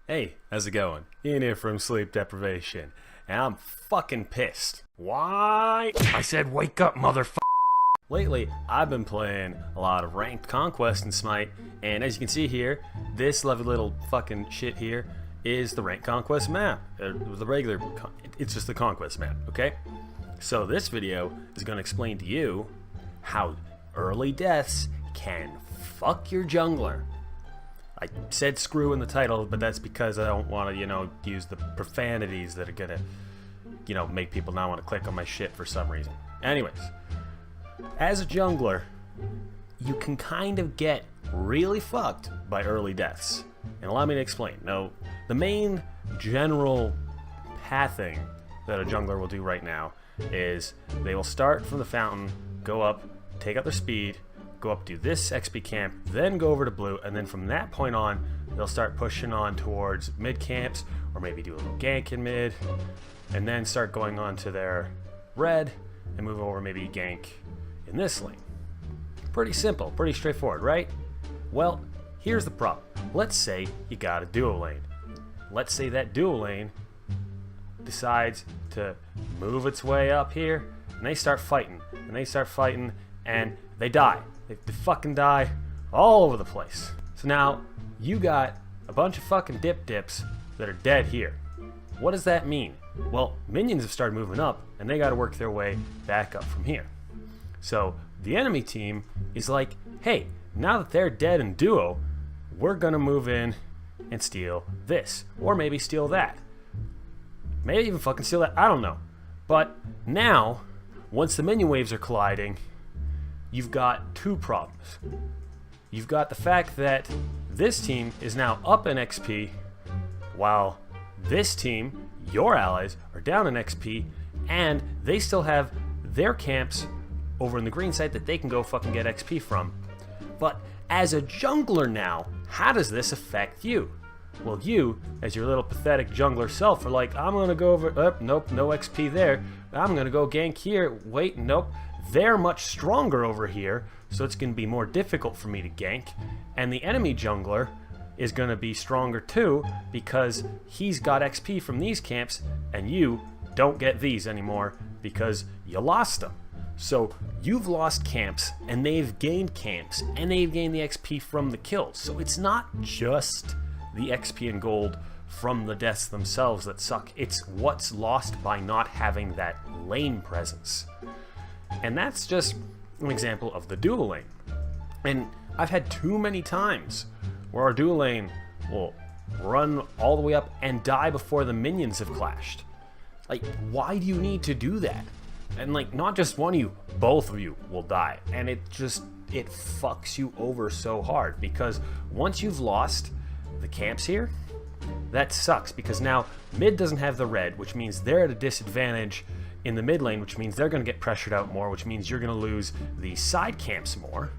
Hey, how's it going? Ian here from Sleep Deprivation, and I'm fucking pissed. Why? I said wake up, motherfucker. Lately, I've been playing a lot of ranked conquest in Smite, and as you can see here, this lovely little fucking shit here is the ranked conquest map. It's just the conquest map, okay? So this video is going to explain to you how early deaths can fuck your jungler. I said screw in the title, but that's because I don't want to, use the profanities that are gonna, make people not want to click on my shit for some reason. Anyways, as a jungler, you can kind of get really fucked by early deaths. And allow me to explain. Now, the main general pathing that a jungler will do right now is they will start from the fountain, go up, take out their speed, go up, do this XP camp, then go over to blue, and then from that point on, they'll start pushing on towards mid camps, or maybe do a little gank in mid, and then start going on to their red, and move over maybe gank in this lane. Pretty simple, pretty straightforward, right? Well, here's the problem. Let's say you got a duo lane. Let's say that duo lane decides to move its way up here, and they start fighting, and they die. They fucking die all over the place. So now, you got a bunch of fucking dips that are dead here. What does that mean? Well, minions have started moving up, and they gotta work their way back up from here. So, the enemy team is like, hey, now that they're dead in duo, we're gonna move in and steal this. Or maybe steal that. Maybe even fucking steal that, I don't know. But now, once the minion waves are colliding, you've got two problems. You've got the fact that this team is now up in XP, while this team, your allies, are down in XP, and they still have their camps over in the green side that they can go fucking get XP from. But as a jungler now, how does this affect you? Well, you, as your little pathetic jungler self, are like, I'm gonna go over, nope, no XP there. I'm gonna go gank here, wait, nope. They're much stronger over here, so it's going to be more difficult for me to gank. And the enemy jungler is going to be stronger too, because he's got XP from these camps, and you don't get these anymore because you lost them. So you've lost camps, and they've gained camps, and they've gained the XP from the kills. So it's not just the XP and gold from the deaths themselves that suck. It's what's lost by not having that lane presence. And that's just an example of the dual lane. And I've had too many times where our dual lane will run all the way up and die before the minions have clashed. Like, why do you need to do that? And like, not just one of you, both of you will die. And it fucks you over so hard, because once you've lost the camps here, that sucks, because now mid doesn't have the red, which means they're at a disadvantage in the mid lane, which means they're going to get pressured out more, which means you're going to lose the side camps more.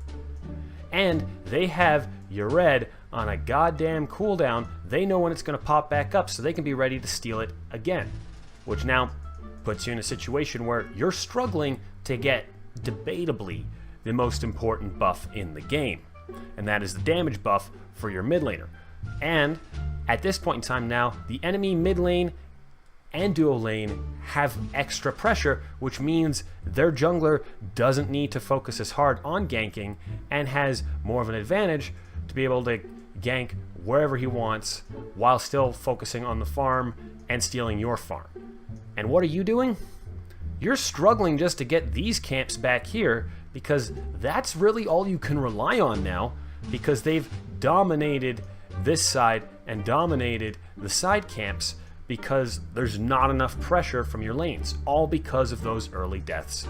And they have your red on a goddamn cooldown. They know when it's going to pop back up, so they can be ready to steal it again. Which now puts you in a situation where you're struggling to get, debatably, the most important buff in the game. And that is the damage buff for your mid laner. And at this point in time now, the enemy mid lane and duo lane have extra pressure, which means their jungler doesn't need to focus as hard on ganking and has more of an advantage to be able to gank wherever he wants while still focusing on the farm and stealing your farm. And what are you doing? You're struggling just to get these camps back here, because that's really all you can rely on now, because they've dominated this side and dominated the side camps, because there's not enough pressure from your lanes, all because of those early deaths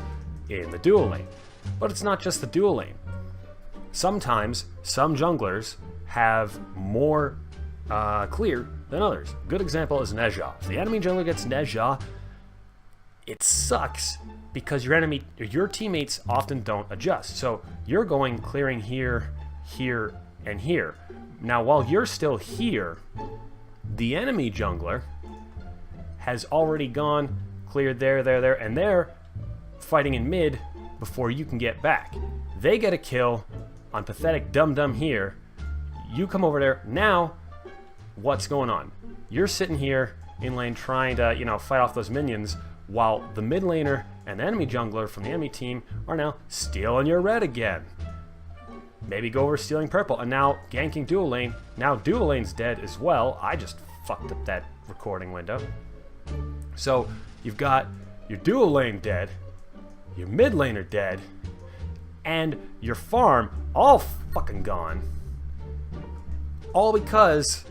in the dual lane. But it's not just the dual lane. Sometimes some junglers have more clear than others. Good example is Nezha. If the enemy jungler gets Nezha, it sucks, because your teammates often don't adjust. So you're going clearing here, here, and here. Now while you're still here, the enemy jungler has already gone, cleared there, and they're fighting in mid before you can get back. They get a kill on pathetic dum-dum here. You come over there. Now, what's going on? You're sitting here in lane trying to, fight off those minions, while the mid laner and the enemy jungler from the enemy team are now stealing your red again. Maybe go over stealing purple, and now ganking dual lane. Now dual lane's dead as well. I just fucked up that recording window. So you've got your dual lane dead, your mid laner dead, and your farm all fucking gone. All because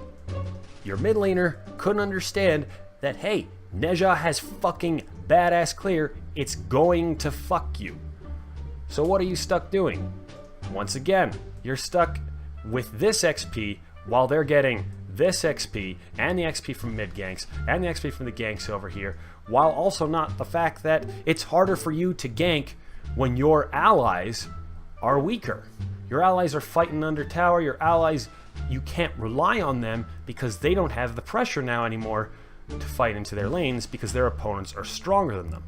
your mid laner couldn't understand that, hey, Neja has fucking badass clear, it's going to fuck you. So what are you stuck doing? Once again, you're stuck with this XP while they're getting this XP and the XP from mid ganks and the XP from the ganks over here, while also not the fact that it's harder for you to gank when your allies are weaker. Your allies are fighting under tower, your allies, you can't rely on them because they don't have the pressure now anymore to fight into their lanes because their opponents are stronger than them.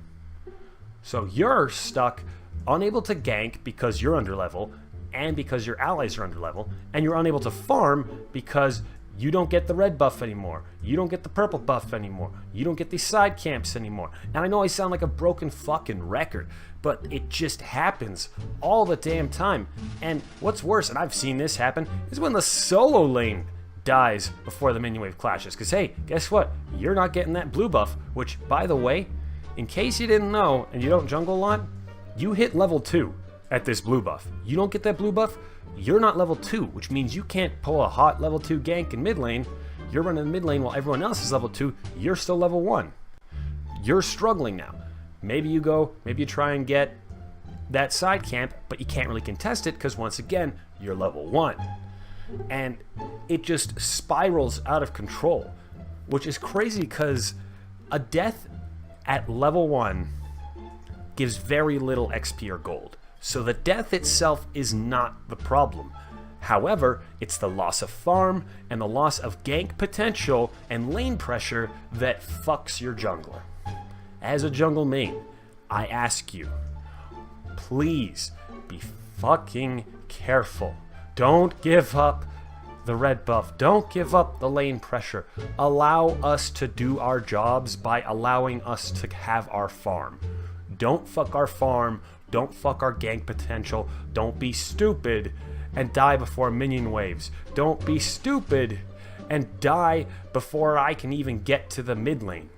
So you're stuck, unable to gank because you're under level and because your allies are under level, and you're unable to farm because you don't get the red buff anymore, you don't get the purple buff anymore, you don't get these side camps anymore. And I know I sound like a broken fucking record, but it just happens all the damn time. And what's worse, and I've seen this happen, is when the solo lane dies before the minion wave clashes. Because hey, guess what? You're not getting that blue buff, which, by the way, in case you didn't know and you don't jungle a lot, you hit level 2 at this blue buff. You don't get that blue buff, you're not level 2, which means you can't pull a hot level 2 gank in mid lane. You're running mid lane while everyone else is level 2, you're still level 1. You're struggling now. Maybe you try and get that side camp, but you can't really contest it because once again, you're level 1. And it just spirals out of control, which is crazy because a death at level 1 gives very little XP or gold. So the death itself is not the problem. However, it's the loss of farm and the loss of gank potential and lane pressure that fucks your jungler. As a jungle main, I ask you, please be fucking careful. Don't give up the red buff. Don't give up the lane pressure. Allow us to do our jobs by allowing us to have our farm. Don't fuck our farm. Don't fuck our gank potential. Don't be stupid and die before minion waves. Don't be stupid and die before I can even get to the mid lane.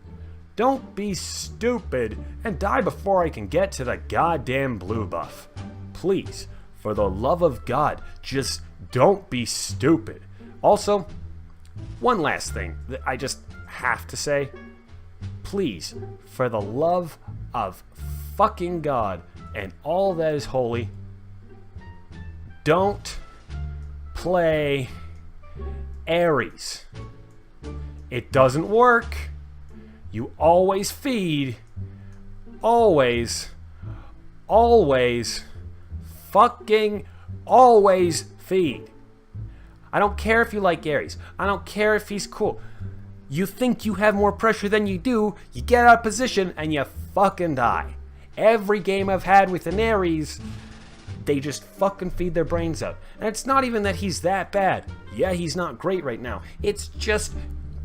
Don't be stupid and die before I can get to the goddamn blue buff. Please, for the love of God, just don't be stupid. Also, one last thing that I just have to say. Please, for the love of fucking God and all that is holy, don't play Ares. It doesn't work. You always feed. Always. Always. Fucking always feed. I don't care if you like Ares. I don't care if he's cool. You think you have more pressure than you do, you get out of position, and you fucking die. Every game I've had with an Ares, they just fucking feed their brains out. And it's not even that he's that bad. Yeah, he's not great right now. It's just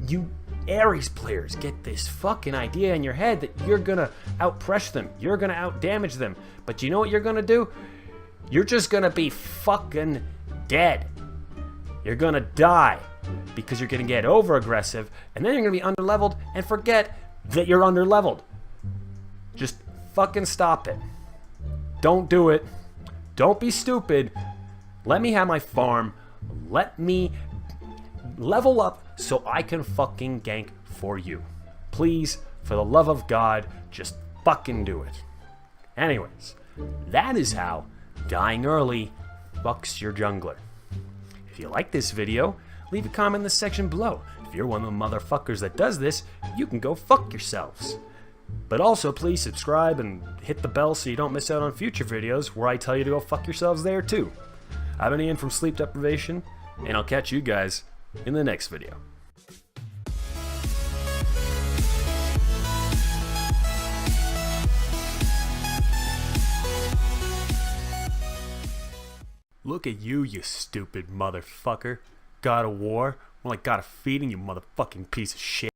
you Ares players get this fucking idea in your head that you're gonna out-press them. You're gonna out-damage them. But you know what you're gonna do? You're just gonna be fucking dead. You're gonna die because you're gonna get over-aggressive, and then you're gonna be under-leveled and forget that you're under-leveled. Just fucking stop it. Don't do it. Don't be stupid. Let me have my farm. Let me level up so I can fucking gank for you. Please, for the love of God, just fucking do it. Anyways, that is how dying early fucks your jungler. If you like this video, leave a comment in the section below. If you're one of the motherfuckers that does this, you can go fuck yourselves. But also, please subscribe and hit the bell so you don't miss out on future videos where I tell you to go fuck yourselves there too. I've been Ian from Sleep Deprivation, and I'll catch you guys in the next video. Look at you, you stupid motherfucker. God of War, More like got a feeding, you motherfucking piece of shit.